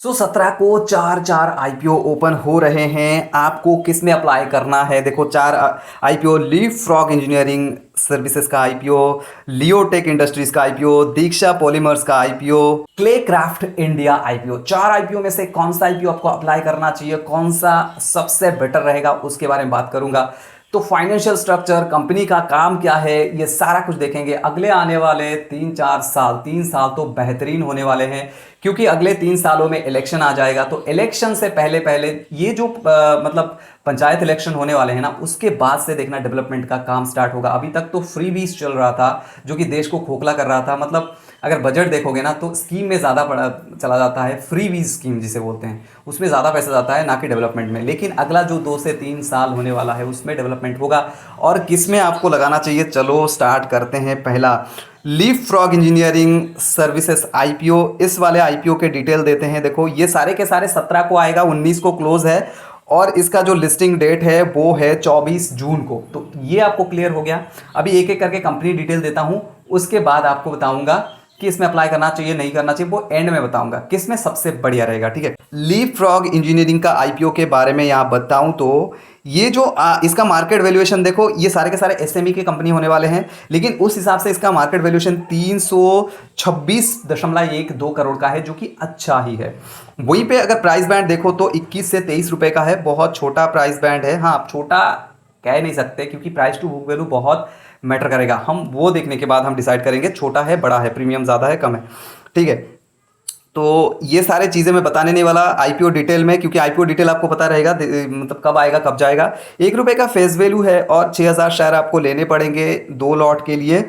17 को चार चार आईपीओ ओपन हो रहे हैं। आपको किस में अप्लाई करना है? देखो, चार IPO: Leap frog engineering services का आईपीओ, लियोटेक इंडस्ट्रीज का आईपीओ, दीक्षा पॉलीमर्स का IPO, Clay craft India IPO. चार आईपीओ में से कौन सा आईपीओ आपको अप्लाई करना चाहिए, कौन सा सबसे बेटर रहेगा, उसके बारे में बात करूंगा। तो फाइनेंशियल स्ट्रक्चर, कंपनी का काम क्या है, ये सारा कुछ देखेंगे। अगले आने वाले 3-4 साल, 3 साल तो बेहतरीन होने वाले हैं, क्योंकि अगले 3 सालों में इलेक्शन आ जाएगा। तो इलेक्शन से पहले पहले ये जो मतलब पंचायत इलेक्शन होने वाले हैं ना, उसके बाद से देखना डेवलपमेंट का काम स्टार्ट होगा। अभी तक तो फ्री बीज चल रहा था, जो कि देश को खोखला कर रहा था। मतलब अगर बजट देखोगे ना, तो स्कीम में ज़्यादा पड़ा चला जाता है, फ्री बीज स्कीम जिसे बोलते हैं, उसमें ज़्यादा पैसा जाता है, ना कि डेवलपमेंट में। लेकिन अगला जो 2 से 3 साल होने वाला है, उसमें डेवलपमेंट होगा। और किस में आपको लगाना चाहिए, चलो स्टार्ट करते हैं। पहला, Leap frog engineering services IPO. इस वाले आईपीओ के डिटेल देते हैं। देखो, ये सारे के सारे 17 को आएगा, 19 को क्लोज है, और इसका जो लिस्टिंग डेट है वो है 24 जून को। तो ये आपको क्लियर हो गया। अभी एक एक करके कंपनी डिटेल देता हूं, उसके बाद आपको बताऊंगा कि इसमें अप्लाई करना चाहिए नहीं करना चाहिए, वो एंड में बताऊंगा किस में सबसे बढ़िया रहेगा। ठीक है, लीप फ्रॉग इंजीनियरिंग का आईपीओ के बारे में यहां बताऊं तो ये जो इसका मार्केट वैल्यूएशन देखो, ये सारे के सारे एसएमई के कंपनी होने वाले हैं, लेकिन उस हिसाब से इसका मार्केट वैल्यूएशन 326.12 करोड़ का है, जो कि अच्छा ही है। वहीं पे अगर प्राइस बैंड देखो तो 21 से 23 रुपए का है, बहुत छोटा प्राइस बैंड है। हाँ, आप छोटा कह नहीं सकते, क्योंकि प्राइस टू बुक वैल्यू बहुत मैटर करेगा। हम वो देखने के बाद हम डिसाइड करेंगे छोटा है, बड़ा है, प्रीमियम ज़्यादा है, कम है। ठीक है, तो ये सारे चीज़ें मैं बताने नहीं वाला आईपीओ डिटेल में, क्योंकि आईपीओ डिटेल आपको पता रहेगा मतलब कब आएगा कब जाएगा। 1 रुपये का फेस वैल्यू है और 6000 शेयर आपको लेने पड़ेंगे 2 लॉट के लिए।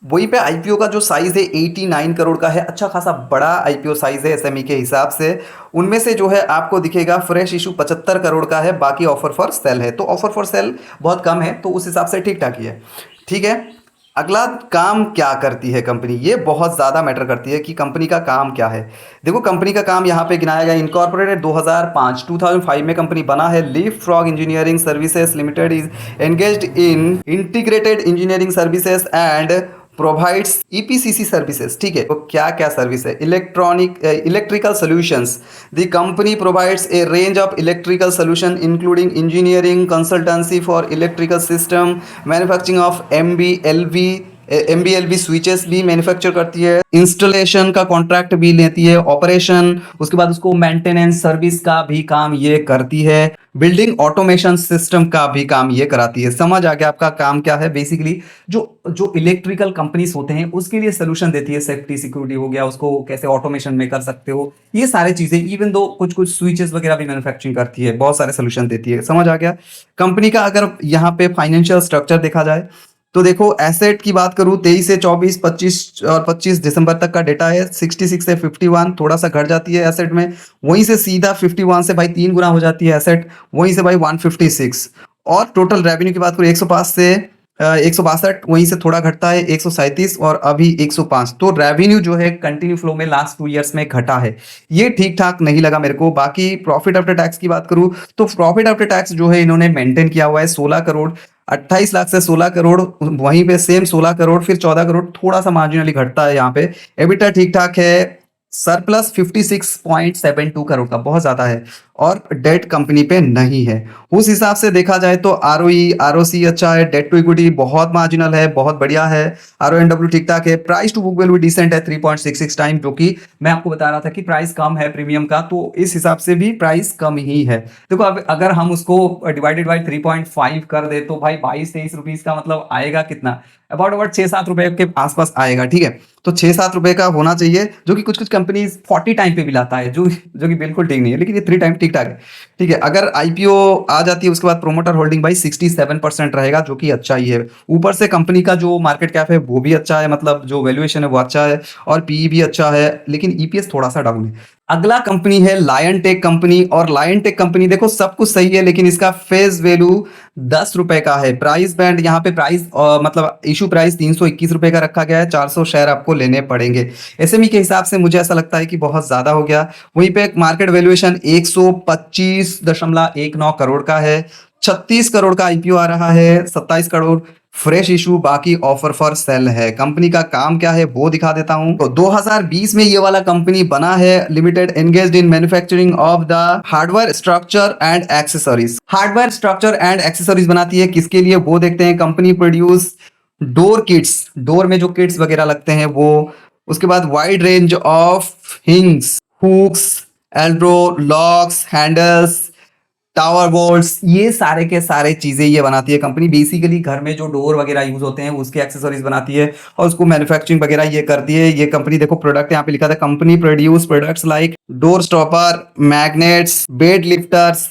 वहीं पे आईपीओ का जो साइज़ है 89 करोड़ का है, अच्छा खासा बड़ा आईपीओ साइज़ है एसएमई के हिसाब से। उनमें से जो है आपको दिखेगा फ्रेश इशू 75 करोड़ का है, बाकी ऑफर फॉर सेल है। तो ऑफर फॉर सेल बहुत कम है, तो उस हिसाब से ठीक ठाक ही है। ठीक है, अगला, काम क्या करती है कंपनी, ये बहुत ज़्यादा मैटर करती है कि कंपनी का काम क्या है। देखो, कंपनी का काम यहाँ पे गिनाया गया। इनकॉर्पोरेटेड 2005 में कंपनी बना है। Leap frog engineering services limited is engaged in integrated engineering services and provides EPCC services. ठीक है, तो क्या क्या सर्विस है? Electrical solutions. The company provides a range of electrical solution including engineering consultancy for electrical system, manufacturing of MBLV switches भी manufacture करती है, installation का कॉन्ट्रैक्ट भी लेती है, ऑपरेशन, उसके बाद उसको मेंटेनेंस सर्विस का भी काम ये करती है, बिल्डिंग ऑटोमेशन सिस्टम का भी काम ये कराती है। समझ आ गया आपका काम क्या है? बेसिकली जो जो इलेक्ट्रिकल कंपनीज होते हैं उसके लिए सोल्यूशन देती है। सेफ्टी सिक्योरिटी हो गया, उसको कैसे ऑटोमेशन में कर सकते हो, ये सारी चीजें। इवन दो कुछ कुछ स्विचेस वगैरह भी मैन्युफैक्चरिंग करती है, बहुत सारे सोल्यूशन देती है। समझ आ गया कंपनी का? अगर यहाँ पे फाइनेंशियल स्ट्रक्चर देखा जाए तो देखो, एसेट की बात करूं 23 से 24, 25 और 25 दिसंबर तक का डेटा है। 66 से 51 थोड़ा सा घट जाती है एसेट में। वहीं से सीधा 51 से भाई 3 गुना हो जाती है एसेट, वहीं से भाई 156। और टोटल रेवेन्यू की बात करूं 105 से 162, वहीं से थोड़ा घटता है 137 और अभी 105। तो रेवेन्यू जो है कंटिन्यू फ्लो में लास्ट 2 इयर्स में घटा है, ये ठीक ठाक नहीं लगा मेरे को। बाकी प्रॉफिट आफ्टर टैक्स की बात करूं तो प्रॉफिट आफ्टर टैक्स जो है इन्होंने मेंटेन किया हुआ है 16 करोड़। 28 लाख से 16 करोड़, वहीं पे सेम 16 करोड़, फिर 14 करोड़, थोड़ा सा मार्जिनली घटता है यहाँ पे। एबिटा ठीक ठाक है, सरप्लस 56.72 करोड़ का, बहुत ज्यादा है, और डेट कंपनी पे नहीं है। उस हिसाब से देखा जाए तो आरओई आरओसी अच्छा है, डेट टू इक्विटी बहुत मार्जिनल है, बहुत बढ़िया है, आरओएनडब्ल्यू ठीक ठाक है, price to book value decent है 3.66 टाइम, जो कि मैं आपको बता रहा था कि प्राइस कम है प्रीमियम का, तो इस हिसाब से भी प्राइस कम ही है। देखो, अब अगर हम उसको डिवाइडेड बाई 3.5 कर दे तो भाई 22-23 रुपीज का मतलब आएगा कितना, अबाउट 6-7 रुपए के आसपास आएगा। ठीक है, तो 6-7 रुपए का होना चाहिए, जो कि कुछ कुछ कंपनी 40 टाइम पे भी लाता है, जो कि बिल्कुल ठीक नहीं है, लेकिन ये 3 टाइम ठीक ठाक है। ठीक है, अगर आईपीओ आ जाती है उसके बाद प्रोमोटर होल्डिंग भाई 67% रहेगा, जो कि अच्छा ही है। ऊपर से कंपनी का जो मार्केट कैप है वो भी अच्छा है, मतलब जो वैल्यूएशन है वो अच्छा है, और पीई भी अच्छा है, लेकिन ईपीएस थोड़ा सा डाउन है। अगला कंपनी है लायन टेक कंपनी। और लायन टेक कंपनी देखो, सब कुछ सही है, लेकिन इसका फेस वैल्यू 10 रुपए का है। प्राइस बैंड यहाँ पे प्राइस मतलब इशू प्राइस 321 रुपए का रखा गया है, 400 शेयर आपको लेने पड़ेंगे। एसएमई के हिसाब से मुझे ऐसा लगता है कि बहुत ज्यादा हो गया। वहीं पे मार्केट वैल्यूएशन 125.19 करोड़ का है, 36 करोड़ का आईपीओ आ रहा है, 27 करोड़ फ्रेश इशू, बाकी ऑफर फॉर सेल है। कंपनी का काम क्या है वो दिखा देता हूं। तो 2020 में ये वाला कंपनी बना है। Limited engaged in manufacturing of the hardware structure and accessories. Hardware structure and accessories बनाती है, किसके लिए वो देखते हैं। Company produce door kits, door में जो किट्स वगैरह लगते हैं वो। उसके बाद wide range of hinges, hooks, aldrops, locks, handles, tower bolts, ये सारे के सारे चीजें ये बनाती है कंपनी। बेसिकली घर में जो डोर वगैरह यूज होते हैं उसके एक्सेसरीज बनाती है और उसको मैन्युफैक्चरिंग वगैरह ये करती है। ये कंपनी देखो प्रोडक्ट यहाँ पे लिखा था, company produce products like door stopper, magnets, bed lifters,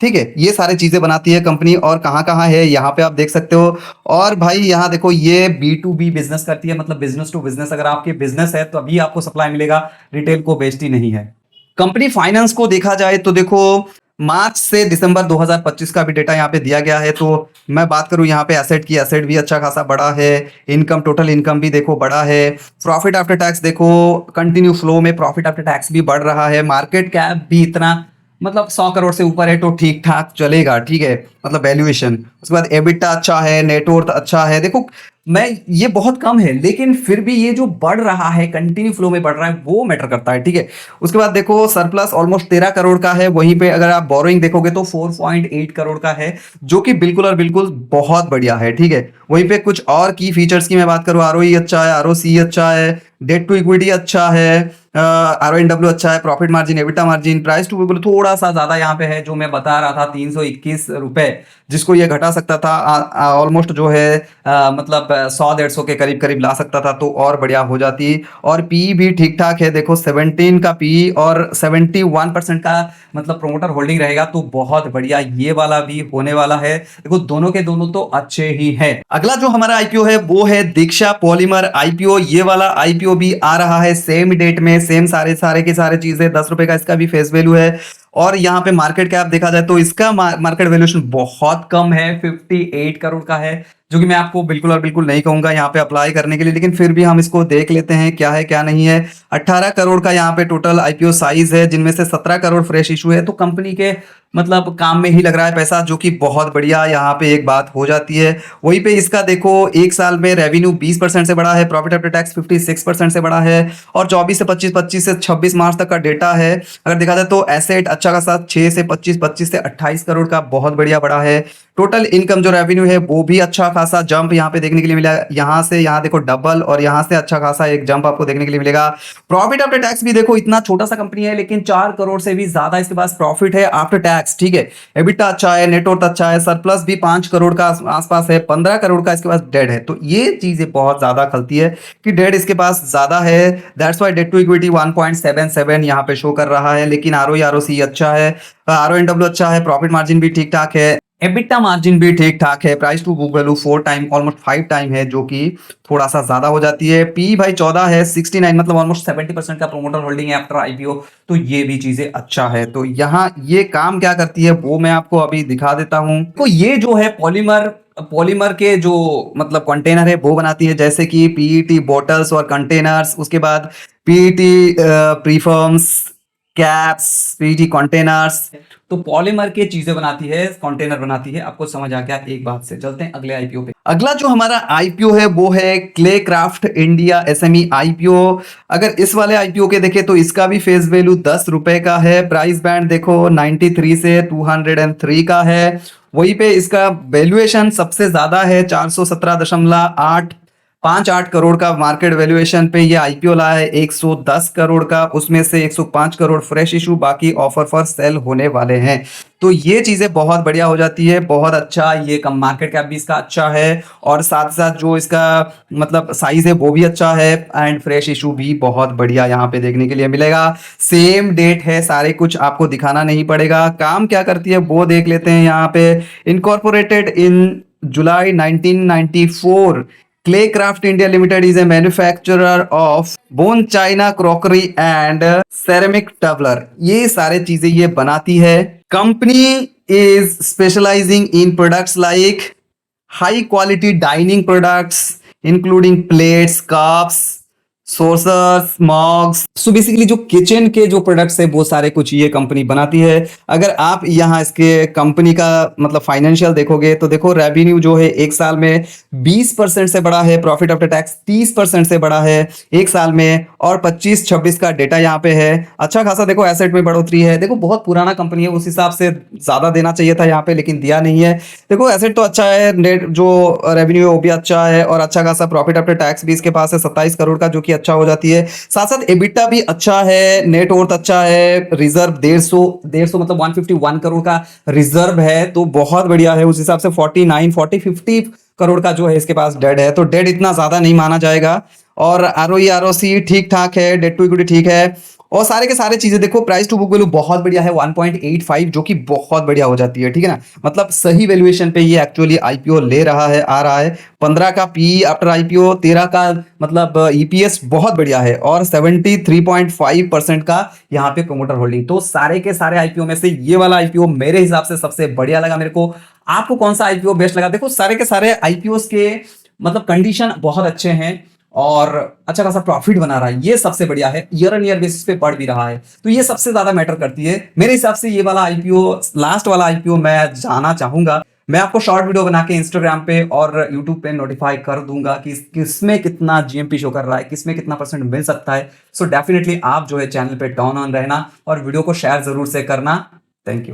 ठीक है, ये सारी चीजें बनाती है कंपनी। और कहाँ कहाँ है यहाँ पे आप देख सकते हो। और भाई यहाँ देखो ये B2B बिजनेस करती है, मतलब बिजनेस टू बिजनेस। अगर आपके बिजनेस है तो अभी आपको सप्लाई मिलेगा, रिटेल को बेचती नहीं है। कंपनी फाइनेंस को देखा जाए तो देखो मार्च से दिसंबर 2025 का भी डेटा यहाँ पे दिया गया है। तो मैं बात करूँ यहाँ पे एसेट की, एसेट भी अच्छा खासा बड़ा है। इनकम, टोटल इनकम भी देखो बड़ा है। प्रॉफिट आफ्टर टैक्स देखो कंटिन्यू फ्लो में प्रॉफिट आफ्टर टैक्स भी बढ़ रहा है। मार्केट कैप भी इतना मतलब 100 करोड़ से ऊपर है तो ठीक ठाक चलेगा, ठीक है, मतलब वैल्यूएशन। उसके बाद एबिटा अच्छा है, नेटवर्थ अच्छा है। देखो मैं ये बहुत कम है लेकिन फिर भी ये जो बढ़ रहा है, कंटिन्यू फ्लो में बढ़ रहा है, वो मैटर करता है, ठीक है। उसके बाद देखो सरप्लस ऑलमोस्ट 13 करोड़ का है। वहीं पे अगर आप बोरोइंग देखोगे तो 4.8 करोड़ का है, जो कि बिल्कुल और बिल्कुल बहुत बढ़िया है, ठीक है। वहीं पे कुछ और की फीचर्स की मैं बात करूं, आरओई अच्छा है, आरओसी अच्छा है, डेट टू इक्विटी अच्छा है, आरओएनडब्ल्यू अच्छा है, profit margin, EBITDA margin, price to book थोड़ा सा ज्यादा यहाँ पे है, जो मैं बता रहा था 321 रुपए, जिसको ये घटा सकता था ऑलमोस्ट जो है मतलब 100-150 के करीब करीब ला सकता था तो और बढ़िया हो जाती। और पी भी ठीक ठाक है, देखो 17 का पी और 71% का मतलब प्रोमोटर होल्डिंग रहेगा तो बहुत बढ़िया ये वाला भी होने वाला है। देखो दोनों के दोनों तो अच्छे ही है। अगला जो हमारा आईपीओ है वो है दीक्षा पॉलीमर आईपीओ। ये वाला आईपीओ भी आ रहा है सेम डेट में, सेम सारे सारे के सारे चीजें। 10 रुपए का इसका भी फेस वैल्यू है। और यहाँ पे मार्केट कैप देखा जाए तो इसका मार्केट वैल्यूएशन बहुत कम है, 58 करोड़ का है, जो कि मैं आपको बिल्कुल और बिल्कुल नहीं कहूंगा यहाँ पे अप्लाई करने के लिए, लेकिन फिर भी हम इसको देख लेते हैं क्या है क्या नहीं है। 18 करोड़ का यहाँ पे टोटल आईपीओ साइज है, जिनमें से 17 करोड़ फ्रेश इशू है, तो कंपनी के मतलब काम में ही लग रहा है पैसा, जो कि बहुत बढ़िया यहाँ पे एक बात हो जाती है। वहीं पे इसका देखो एक साल में रेवेन्यू 20% से बढ़ा है, प्रॉफिट आफ्टर टैक्स 56% से बढ़ा है, और 24 से 25, 25 से 26 मार्च तक का डेटा है। अगर देखा जाए तो एसेट अच्छा खासा 6 से 25, 25 से 28 करोड़ का बहुत बढ़िया बढ़ा है। टोटल इनकम जो रेवेन्यू है वो भी अच्छा खासा जंप यहाँ पे देखने के लिए मिला। यहाँ से यहाँ देखो डबल, और यहाँ से अच्छा खासा एक जंप आपको देखने के लिए मिलेगा। प्रॉफिट आफ्टर टैक्स भी देखो, इतना छोटा सा कंपनी है लेकिन 4 करोड़ से भी ज्यादा इसके पास प्रॉफिट है आफ्टर टैक्स, ठीक है। एबिटा अच्छा है, नेटवर्थ अच्छा है, सरप्लस भी 5 करोड़ का आसपास है, 15 करोड़ का इसके पास डेट है। तो ये चीजें बहुत ज्यादा खलती है कि डेट इसके पास ज्यादा है। That's why debt to equity 1.77 यहाँ पे शो कर रहा है। लेकिन आरओई आरओसी अच्छा है, आरओएनडब्ल्यू अच्छा है, प्रॉफिट मार्जिन भी ठीक ठाक है, एबिटा मार्जिन भी ठीक ठाक है, price to book value 4 time almost 5 time है, जो कि थोड़ा सा ज्यादा हो जाती है। पी भाई 14 है, 69 मतलब ऑलमोस्ट 70% का प्रोमोटर होल्डिंग है आफ्टर आईपीओ, तो ये भी चीजें अच्छा है। तो यहाँ ये काम क्या करती है वो मैं आपको अभी दिखा देता हूँ। तो ये जो है पॉलीमर, पॉलीमर के जो मतलब कंटेनर है वो बनाती है, जैसे कि पीईटी बॉटल्स और कंटेनर्स, उसके बाद पीईटी प्रीफॉर्म्स, कैप्स, पीईटी कंटेनर्स, तो पॉलीमर के चीजें बनाती है, कंटेनर बनाती है। आपको समझ आ गया एक बात से। चलते हैं अगले आईपीओ पे। अगला जो हमारा आईपीओ है वो है clay craft India SME IPO. अगर इस वाले आईपीओ के देखें तो इसका भी फेस वैल्यू 10 रुपए का है। प्राइस बैंड देखो 93 से 203 का है। वहीं पे इसका वैल्यूएशन सबसे ज्यादा है, 417.8 करोड़ का मार्केट वैल्यूएशन पे ये आईपीओ लाया है। 110 करोड़ का, उसमें से 105 करोड़ फ्रेश इशू, बाकी ऑफर फॉर सेल होने वाले हैं। तो ये चीजें बहुत बढ़िया हो जाती है, बहुत अच्छा। ये कम मार्केट कैप भी इसका अच्छा है, और साथ साथ जो इसका मतलब साइज है वो भी अच्छा है, एंड फ्रेश इशू भी बहुत बढ़िया यहाँ पे देखने के लिए मिलेगा। सेम डेट है, सारे कुछ आपको दिखाना नहीं पड़ेगा। काम क्या करती है वो देख लेते हैं। यहाँ पे incorporated in July 1994, clay craft India limited is a manufacturer of bone china crockery and ceramic tumbler. ये सारे चीजें ये बनाती है। Company is specialising in products like high quality dining products including plates, cups, saucers, mugs, so basically जो kitchen के जो products है वो सारे कुछ ये कंपनी बनाती है। अगर आप यहाँ इसके कंपनी का मतलब फाइनेंशियल देखोगे तो देखो रेवेन्यू जो है एक साल में 20% से बड़ा है, प्रॉफिट आफ्टर टैक्स 30% से बड़ा है एक साल में, और 25-26 का डेटा यहाँ पे है। अच्छा खासा देखो एसेट में बढ़ोतरी है। देखो बहुत पुराना कंपनी है, उस हिसाब से ज्यादा देना चाहिए था यहाँ पे, लेकिन दिया नहीं है। देखो एसेट तो अच्छा है, नेट जो रेवेन्यू है वो भी अच्छा है, और अच्छा खासा प्रॉफिट आफ्टर टैक्स भी इसके पास है 27 करोड़ का, जो कि अच्छा हो जाती है। साथ साथ एबिटा भी अच्छा है, नेट वर्थ अच्छा है, रिजर्व 150 मतलब 151 करोड़ का रिजर्व है, तो बहुत बढ़िया है। उस हिसाब से 50 करोड़ का जो है इसके पास डेट है, तो डेट इतना ज्यादा नहीं माना जाएगा। और आरओई आरओसी ठीक ठाक है, डेट टू इक्विटी ठीक है, और सारे के सारे चीजें देखो। प्राइस टू बुक वैल्यू बहुत बढ़िया है 1.85, जो कि बहुत बढ़िया हो जाती है, ठीक है ना। मतलब सही वैल्यूएशन पे ये एक्चुअली आईपीओ ले रहा है, आ रहा है। 15 का पी आफ्टर आईपीओ, 13 का मतलब ईपीएस बहुत बढ़िया है, और 73.5% का यहाँ पे प्रोमोटर होल्डिंग। तो सारे के सारे आईपीओ में से ये वाला आईपीओ मेरे हिसाब से सबसे बढ़िया लगा मेरे को। आपको कौन सा आईपीओ बेस्ट लगा? देखो सारे के सारे आईपीओ के मतलब कंडीशन बहुत अच्छे हैं, और अच्छा खासा प्रॉफिट बना रहा है, ये सबसे बढ़िया है। ईयर ऑन ईयर बेसिस पे बढ़ भी रहा है, तो ये सबसे ज्यादा मैटर करती है मेरे हिसाब से। ये वाला आईपीओ, लास्ट वाला आईपीओ मैं जाना चाहूंगा। मैं आपको शॉर्ट वीडियो बना के इंस्टाग्राम पे और यूट्यूब पे नोटिफाई कर दूंगा कि किसमें कितना जीएमपी शो कर रहा है, किसमें कितना परसेंट मिल सकता है। सो डेफिनेटली आप जो है चैनल पे डाउन ऑन रहना और वीडियो को शेयर जरूर से करना। Thank you.